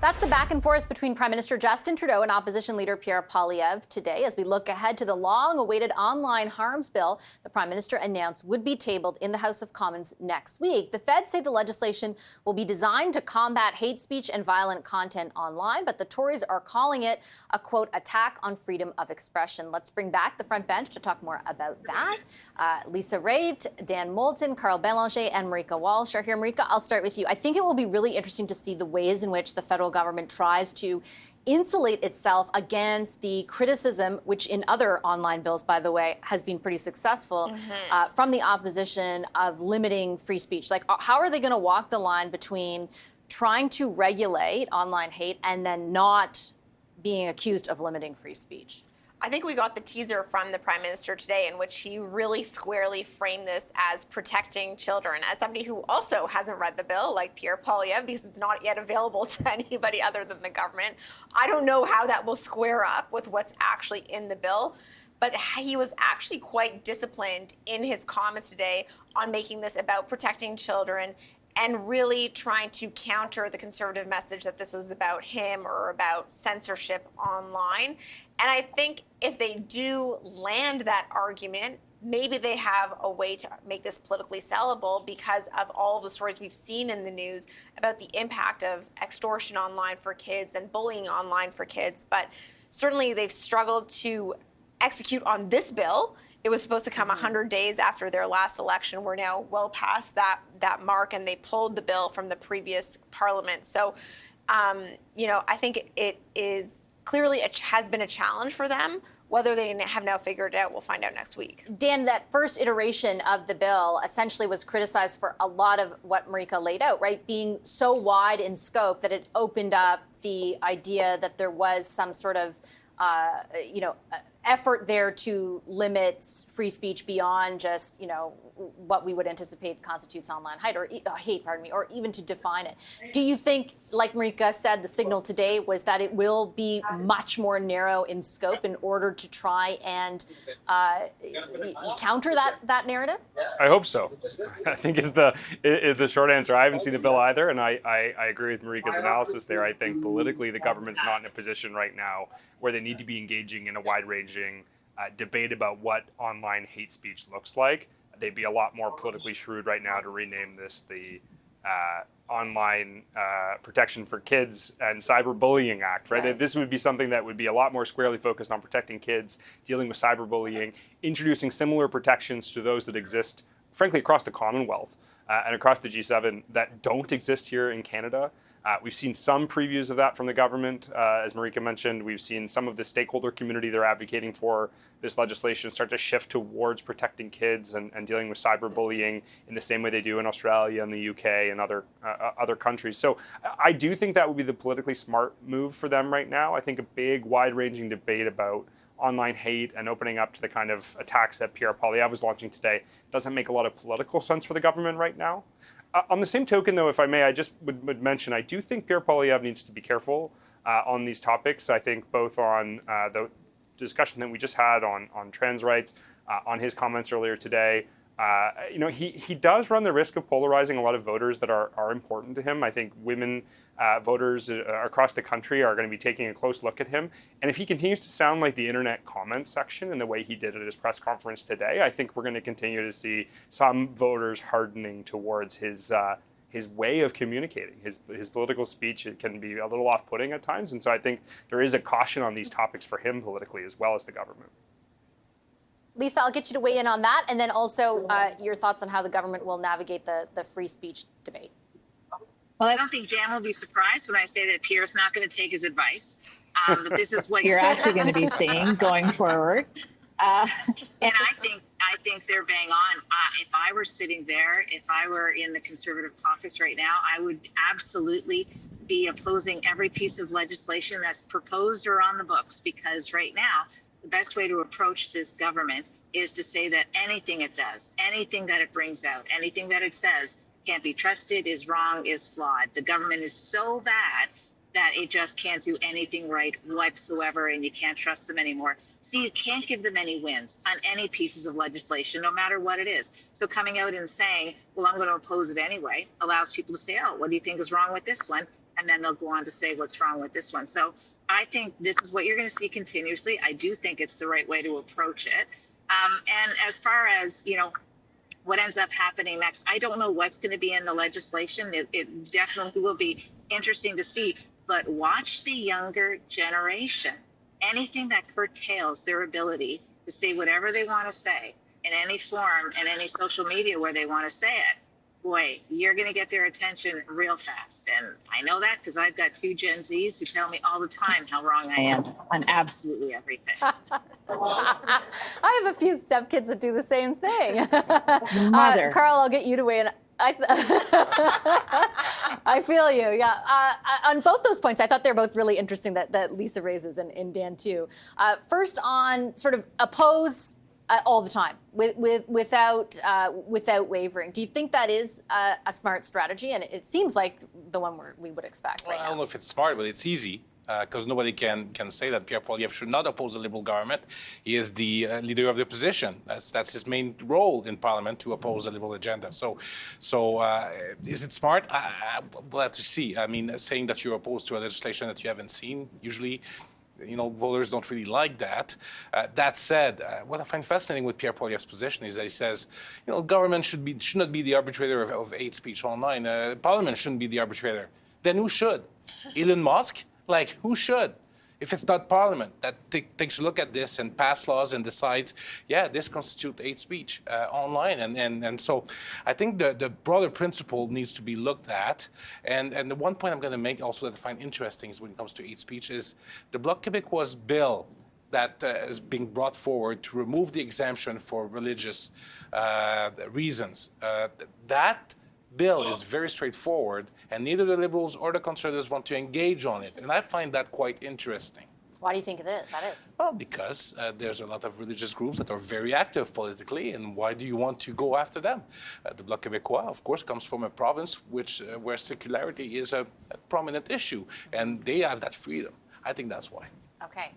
That's the back and forth between Prime Minister Justin Trudeau and opposition leader Pierre Poilievre today as we look ahead to the long-awaited online harms bill the Prime Minister announced would be tabled in the House of Commons next week. The Feds say the legislation will be designed to combat hate speech and violent content online, but the Tories are calling it a, quote, attack on freedom of expression. Let's bring back the front bench to talk more about that. Lisa Raitt, Dan Moulton, Carl Bélanger, and Marika Walsh are here. Marika, I'll start with you. I think it will be really interesting to see the ways in which the federal government tries to insulate itself against the criticism, which in other online bills, by the way, has been pretty successful, from the opposition of limiting free speech. Like, how are they going to walk the line between trying to regulate online hate and then not being accused of limiting free speech? I think we got the teaser from the Prime Minister today in which he really squarely framed this as protecting children. As somebody who also hasn't read the bill, like Pierre Poilievre, because it's not yet available to anybody other than the government, I don't know how that will square up with what's actually in the bill. But he was actually quite disciplined in his comments today on making this about protecting children and really trying to counter the conservative message that this was about him or about censorship online. And I think if they do land that argument, maybe they have a way to make this politically sellable because of all the stories we've seen in the news about the impact of extortion online for kids and bullying online for kids. But certainly they've struggled to execute on this bill. It was supposed to come 100 days after their last election. We're now well past that mark, and they pulled the bill from the previous parliament. So, I think it is clearly has been a challenge for them. Whether they have now figured it out, we'll find out next week. Dan, that first iteration of the bill essentially was criticized for a lot of what Marika laid out, right? Being so wide in scope that it opened up the idea that there was some sort of effort there to limit free speech beyond just, what we would anticipate constitutes online hate, or even to define it. Do you think, like Marika said, the signal today was that it will be much more narrow in scope in order to try and counter that narrative? I hope so. I think is the short answer. I haven't seen the bill either, and I agree with Marika's analysis there. I think politically the government's not in a position right now where they need to be engaging in a wide-ranging debate about what online hate speech looks like. They'd be a lot more politically shrewd right now to rename this the Online Protection for Kids and Cyberbullying Act, right? This would be something that would be a lot more squarely focused on protecting kids, dealing with cyberbullying, introducing similar protections to those that exist, frankly, across the Commonwealth and across the G7 that don't exist here in Canada. We've seen some previews of that from the government. As Marika mentioned, we've seen some of the stakeholder community they're advocating for this legislation start to shift towards protecting kids and dealing with cyberbullying in the same way they do in Australia and the UK and other countries. So I do think that would be the politically smart move for them right now. I think a big, wide-ranging debate about online hate and opening up to the kind of attacks that Pierre Poilievre was launching today doesn't make a lot of political sense for the government right now. On the same token, though, if I may, I just would mention, I do think Pierre Poilievre needs to be careful on these topics. I think both on the discussion that we just had on trans rights, on his comments earlier today, he does run the risk of polarizing a lot of voters that are important to him. I think women voters across the country are going to be taking a close look at him. And if he continues to sound like the internet comment section in the way he did at his press conference today, I think we're going to continue to see some voters hardening towards his way of communicating. His political speech, it can be a little off-putting at times. And so I think there is a caution on these topics for him politically as well as the government. Lisa, I'll get you to weigh in on that, and then also your thoughts on how the government will navigate the free speech debate. Well, I don't think Dan will be surprised when I say that Pierre's not going to take his advice. That this is what you're actually going to be seeing going forward. And I think they're bang on. If I were sitting there, if I were in the Conservative caucus right now, I would absolutely be opposing every piece of legislation that's proposed or on the books, because right now, the best way to approach this government is to say that anything it does, anything that it brings out, anything that it says can't be trusted, is wrong, is flawed. The government is so bad that it just can't do anything right whatsoever, and you can't trust them anymore. So you can't give them any wins on any pieces of legislation, no matter what it is. So coming out and saying, well, I'm going to oppose it anyway, allows people to say, oh, what do you think is wrong with this one? and then they'll go on to say what's wrong with this one. So I think this is what you're going to see continuously. I do think it's the right way to approach it. And as far as, what ends up happening next, I don't know what's going to be in the legislation. It definitely will be interesting to see. But watch the younger generation. Anything that curtails their ability to say whatever they want to say in any form and any social media where they want to say it, boy, you're going to get their attention real fast. And I know that because I've got 2 Gen Zs who tell me all the time how wrong I am on absolutely everything. I have a few stepkids that do the same thing. Mother. Carl, I'll get you to weigh in. I feel you. Yeah. On both those points, I thought they're both really interesting that Lisa raises and Dan too. First, on sort of oppose all the time without wavering. Do you think that is a smart strategy? And it seems like the one we would expect right now. I don't know if it's smart, but it's easy. Because nobody can say that Pierre Poilievre should not oppose the Liberal government. He is the leader of the opposition. That's his main role in Parliament, to oppose the Liberal agenda. So is it smart? We'll have to see. I mean, saying that you're opposed to a legislation that you haven't seen, usually, voters don't really like that. That said, what I find fascinating with Pierre Poilievre's position is that he says, government should not be the arbitrator of hate speech online. Parliament shouldn't be the arbitrator. Then who should? Elon Musk? Like, who should? If it's not Parliament that takes a look at this and pass laws and decides, yeah, this constitutes hate speech online. And so I think the broader principle needs to be looked at. And the one point I'm going to make also that I find interesting is when it comes to hate speech is the Bloc Québécois bill that is being brought forward to remove the exemption for religious reasons. That bill is very straightforward, and neither the Liberals or the Conservatives want to engage on it. And I find that quite interesting. Why do you think that is? Well, because there's a lot of religious groups that are very active politically, and why do you want to go after them? The Bloc Québécois, of course, comes from a province where secularity is a prominent issue, and they have that freedom. I think that's why. Okay.